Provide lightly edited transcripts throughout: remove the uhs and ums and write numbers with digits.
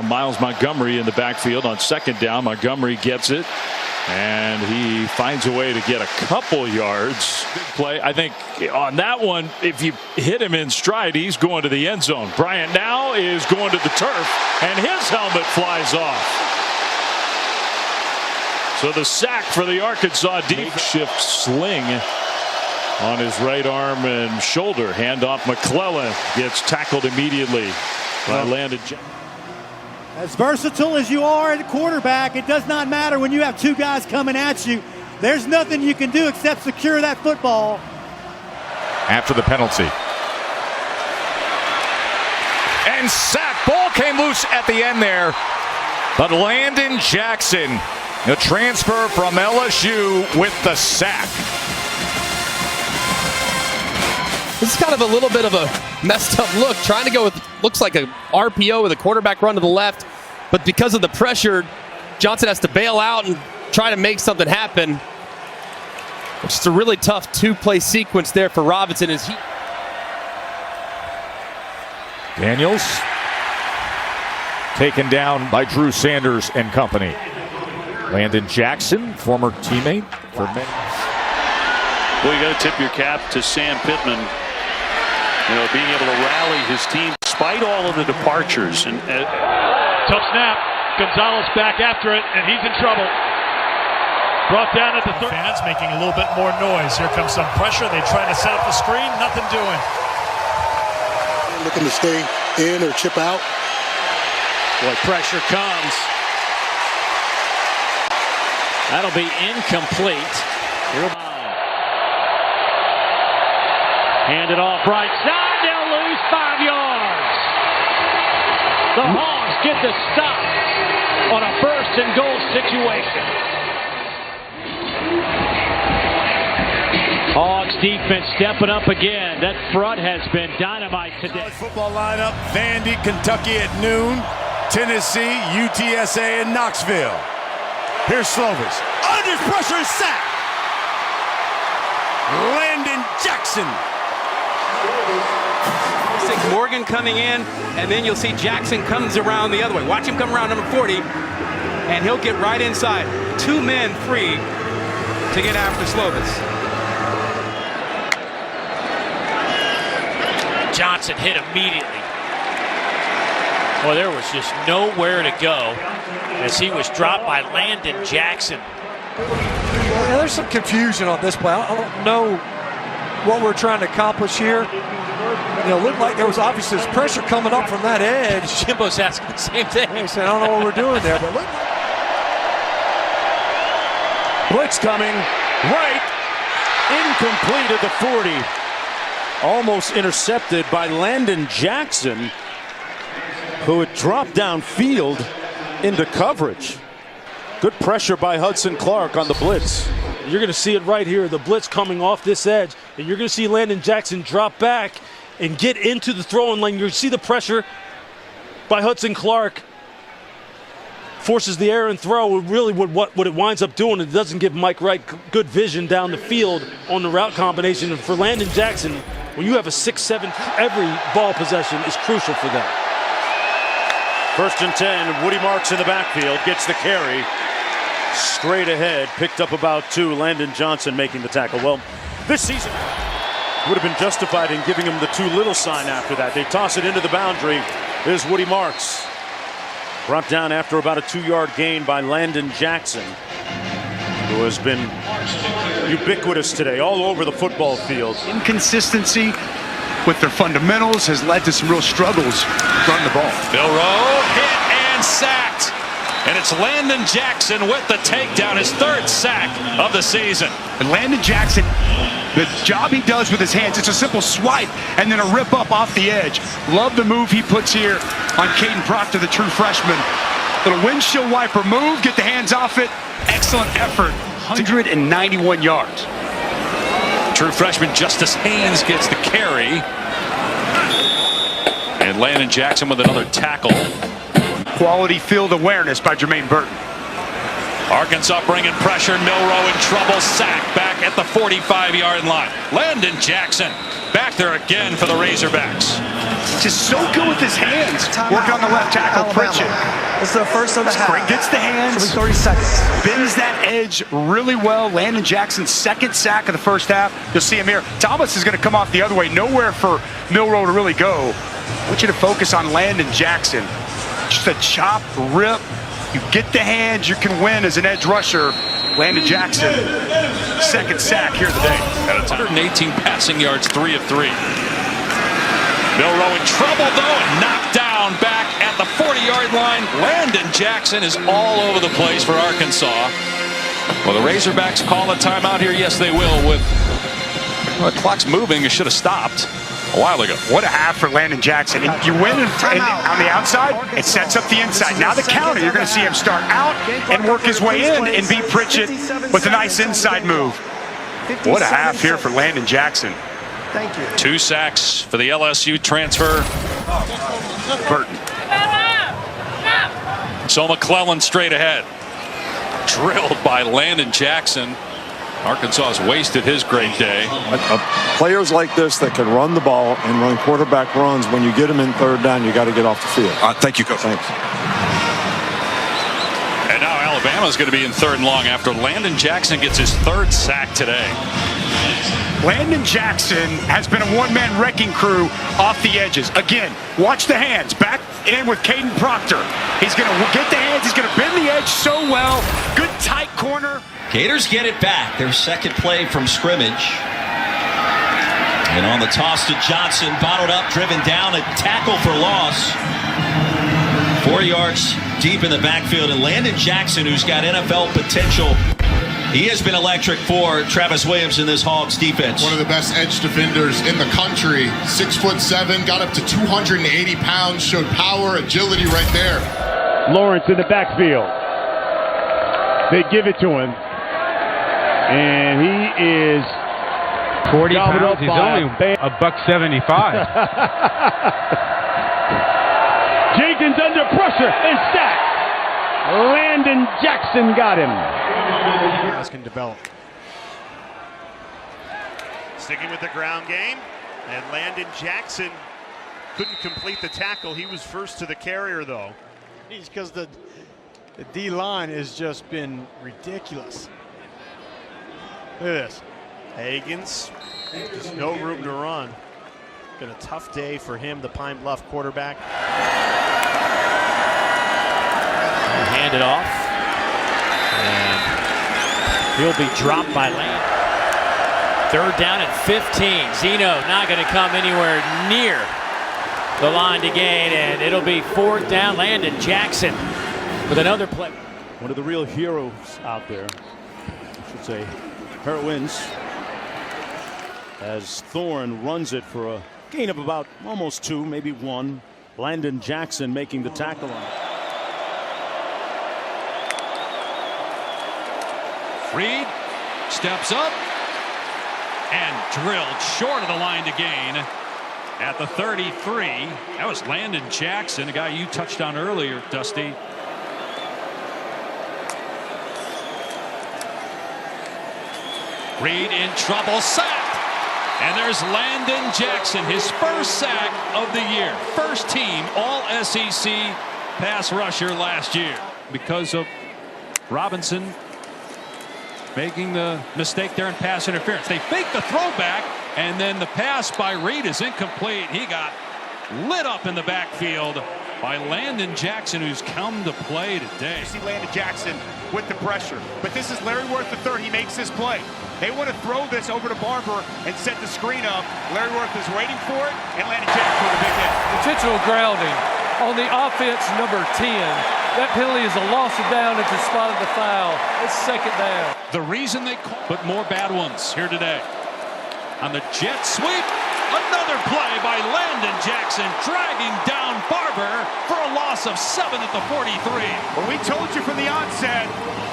Miles Montgomery in the backfield on second down. Montgomery gets it, and he finds a way to get a couple yards. Big play. I think on that one, if you hit him in stride, he's going to the end zone. Bryant now is going to the turf, and his helmet flies off. So the sack for the Arkansas defense. Makeshift sling on his right arm and shoulder. Handoff. McClellan gets tackled immediately by Landon Jackson. As versatile as you are at quarterback, it does not matter when you have two guys coming at you. There's nothing you can do except secure that football. After the penalty. And sack. Ball came loose at the end there. But Landon Jackson, the transfer from LSU, with the sack. This is kind of a little bit of a messed up look, trying to go with, looks like a RPO with a quarterback run to the left, but because of the pressure, Johnson has to bail out and try to make something happen. It's just a really tough two-play sequence there for Robinson as he... Daniels taken down by Drew Sanders and company. Landon Jackson, former teammate for many. Well, you got to tip your cap to Sam Pittman. You know, being able to rally his team despite all of the departures. And tough snap. Gonzalez back after it, and he's in trouble. Brought down at the third. Fans making a little bit more noise. Here comes some pressure. They try to set up the screen. Nothing doing. Looking to stay in or chip out. Boy, pressure comes. That'll be incomplete. Hand it off right side. They'll lose 5 yards. The Hogs get the stop on a first and goal situation. Hogs defense stepping up again. That front has been dynamite today. Football lineup: Vandy, Kentucky at noon, Tennessee, UTSA, and Knoxville. Here's Slovis. Under pressure, sack. Landon Jackson. Morgan coming in, and then you'll see Jackson comes around the other way. Watch him come around number 40, and he'll get right inside. 2 men free to get after Slovis. Johnson hit immediately. Well, there was just nowhere to go as he was dropped by Landon Jackson. Yeah, there's some confusion on this play. I don't know what we're trying to accomplish here. You know, it looked like there was obviously pressure coming up from that edge. Jimbo's asking the same thing. He said, I don't know what we're doing there, but look. Blitz coming right, incomplete at the 40. Almost intercepted by Landon Jackson, who had dropped downfield into coverage. Good pressure by Hudson Clark on the blitz. You're going to see it right here, the blitz coming off this edge, and you're going to see Landon Jackson drop back and get into the throwing lane. You see the pressure by Hudson Clark. Forces the air and throw. Really what it winds up doing, it doesn't give Mike Wright good vision down the field on the route combination. And for Landon Jackson, when you have a 6-7, every ball possession is crucial for them. 1st and 10, Woody Marks in the backfield, gets the carry. Straight ahead, picked up about 2. Landon Johnson making the tackle. Well, this season would have been justified in giving him the too little sign after that. They toss it into the boundary. There's Woody Marks. Brought down after about a 2-yard gain by Landon Jackson, who has been ubiquitous today all over the football field. Inconsistency with their fundamentals has led to some real struggles running the ball. Milroe hit and sacked. And it's Landon Jackson with the takedown, his 3rd sack of the season. And Landon Jackson, the job he does with his hands, it's a simple swipe and then a rip up off the edge. Love the move he puts here on Caden Proctor, the true freshman. Little windshield wiper move, get the hands off it. Excellent effort, 191 yards. True freshman Justice Haynes gets the carry. And Landon Jackson with another tackle. Quality field awareness by Jermaine Burton. Arkansas bringing pressure. Milroe in trouble. Sack back at the 45-yard line. Landon Jackson back there again for the Razorbacks. Just so good with his hands. Working on the left tackle, Pritchett. It's the first of the half. Gets the hands. 30 seconds. Bends that edge really well. Landon Jackson's second sack of the first half. You'll see him here. Thomas is going to come off the other way. Nowhere for Milroe to really go. I want you to focus on Landon Jackson. Just a chop, rip. You get the hands, you can win as an edge rusher. Landon Jackson, second sack here today. At 118 passing yards, 3 of 3. Milroe in trouble, though, and knocked down back at the 40-yard line. Landon Jackson is all over the place for Arkansas. Well, the Razorbacks call a timeout here. Yes, they will. With the clock's moving, it should have stopped a while ago. What a half for Landon Jackson. And you win on the outside, it sets up the inside. Now the counter, you're going to see him start out and work his way in and beat Pritchett with a nice inside move. What a half here for Landon Jackson. Thank you. 2 sacks for the LSU transfer. Burton. So McClellan straight ahead. Drilled by Landon Jackson. Arkansas has wasted his great day. Players like this that can run the ball and run quarterback runs, when you get them in third down, you got to get off the field. Thank you, Coach. Thanks. And now Alabama's going to be in third and long after Landon Jackson gets his 3rd sack today. Landon Jackson has been a one-man wrecking crew off the edges. Again, watch the hands. Back in with Caden Proctor. He's going to get the hands. He's going to bend the edge so well. Good tight corner. Gators get it back. Their second play from scrimmage. And on the toss to Johnson, bottled up, driven down, a tackle for loss. 4 yards deep in the backfield. And Landon Jackson, who's got NFL potential, he has been electric for Travis Williams in this Hogs defense. One of the best edge defenders in the country. 6'7", got up to 280 pounds, showed power, agility right there. Lawrence in the backfield. They give it to him. And he is 40 pounds. He's only $175. Jenkins under pressure and sacked. Landon Jackson got him. Guys can develop. Sticking with the ground game, and Landon Jackson couldn't complete the tackle. He was first to the carrier, though. It's because the D-line has just been ridiculous. Look at this. Hagans, just no room to run. Been a tough day for him, the Pine Bluff quarterback. Hand it off. And he'll be dropped by Landon. 3rd down and 15. Zeno not going to come anywhere near the line to gain, and it'll be 4th down. Landon Jackson with another play. One of the real heroes out there, I should say, heroines, as Thorne runs it for a gain of about almost 2, maybe 1. Landon Jackson making the tackle on it. Reed steps up and drilled short of the line to gain at the 33. That was Landon Jackson, a guy you touched on earlier, Dusty. Reed in trouble, sacked. And there's Landon Jackson, his first sack of the year. First team All-SEC pass rusher last year because of Robinson making the mistake there in pass interference. They fake the throwback, and then the pass by Reed is incomplete. He got lit up in the backfield by Landon Jackson, who's come to play today. You see Landon Jackson with the pressure, but this is Larry Worth III. He makes this play. They want to throw this over to Barber and set the screen up. Larry Worth is waiting for it, and Landon Jackson with a big hit. Intentional grounding on the offense, number 10. That penalty is a loss of down if you spotted the foul. It's 2nd down. The reason they call, but more bad ones here today. On the jet sweep, another play by Landon Jackson, dragging down Barber for a loss of 7 at the 43. Well, we told you from the onset,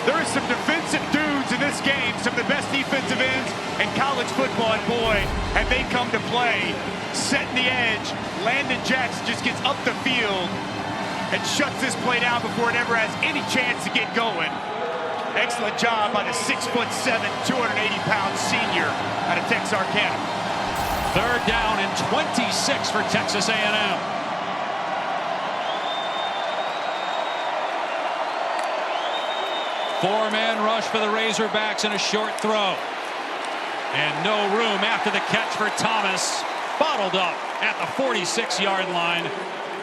there is some defensive dudes in this game, some of the best defensive ends in college football, and boy, have they come to play. Setting the edge, Landon Jackson just gets up the field and shuts this play down before it ever has any chance to get going. Excellent job by the 6'7", 280-pound senior out of Texarkana. 3rd down and 26 for Texas A&M. Four-man rush for the Razorbacks and a short throw. And no room after the catch for Thomas. Bottled up at the 46-yard line.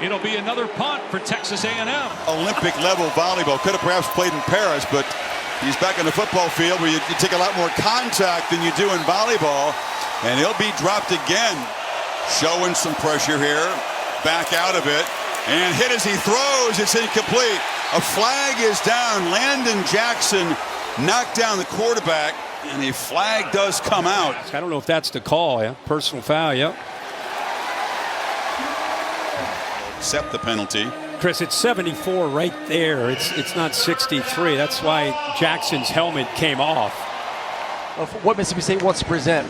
It'll be another punt for Texas A&M. Olympic level volleyball. Could have perhaps played in Paris, but he's back in the football field where you take a lot more contact than you do in volleyball. And he'll be dropped again. Showing some pressure here. Back out of it. And hit as he throws. It's incomplete. A flag is down. Landon Jackson knocked down the quarterback. And a flag does come out. I don't know if that's the call. Yeah, personal foul. Yep. Accept the penalty. Chris, it's 74 right there. It's not 63. That's why Jackson's helmet came off. Of what Mississippi State wants to present.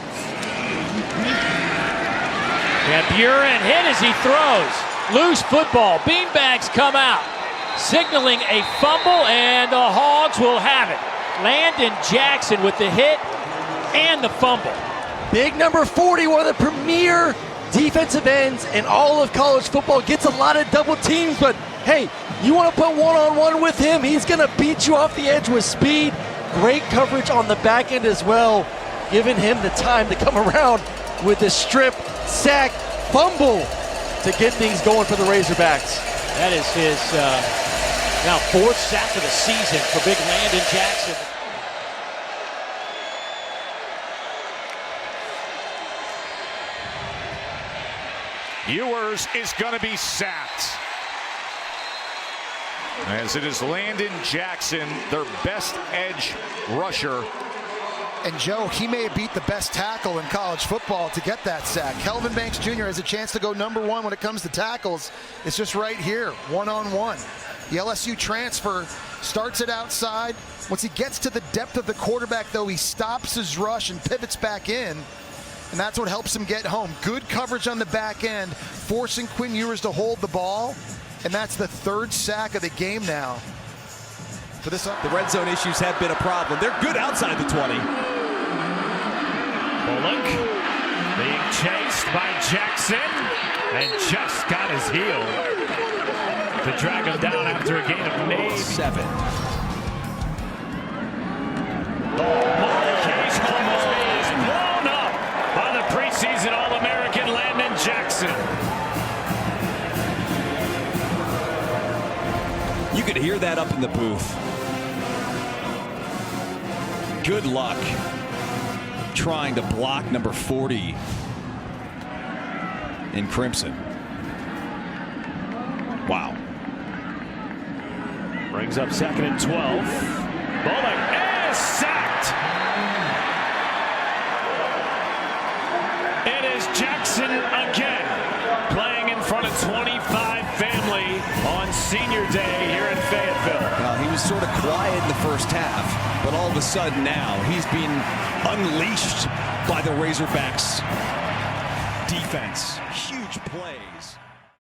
And Buren hit as he throws. Loose football. Beanbags come out. Signaling a fumble, and the Hogs will have it. Landon Jackson with the hit and the fumble. Big number 40, one of the premier defensive ends in all of college football. Gets a lot of double teams, but hey, you want to put one-on-one with him, he's going to beat you off the edge with speed. Great coverage on the back end as well, giving him the time to come around with the strip, sack, fumble to get things going for the Razorbacks. That is his now 4th sack of the season for big Landon Jackson. Ewers is going to be sacked. As it is Landon Jackson, their best edge rusher. And Joe, he may have beat the best tackle in college football to get that sack. Kelvin Banks Jr. has a chance to go #1 when it comes to tackles. It's just right here, one-on-one. The LSU transfer starts it outside. Once he gets to the depth of the quarterback, though, he stops his rush and pivots back in. And that's what helps him get home. Good coverage on the back end, forcing Quinn Ewers to hold the ball. And that's the 3rd sack of the game now. For this, the red zone issues have been a problem. They're good outside the 20. Bullock being chased by Jackson and just got his heel to drag him down after a gain of maybe 7. Marquise Holmes is blown up by the preseason All-American Landon Jackson. You could hear that up in the booth. Good luck trying to block number 40 in crimson. Wow. Brings up 2nd and 12. Bullock is sacked. It is Jackson again, playing in front of 25 family on senior day here in Fayetteville. Well, he was sort of quiet in the first half, but all of a sudden now he's being unleashed by the Razorbacks defense. Huge plays.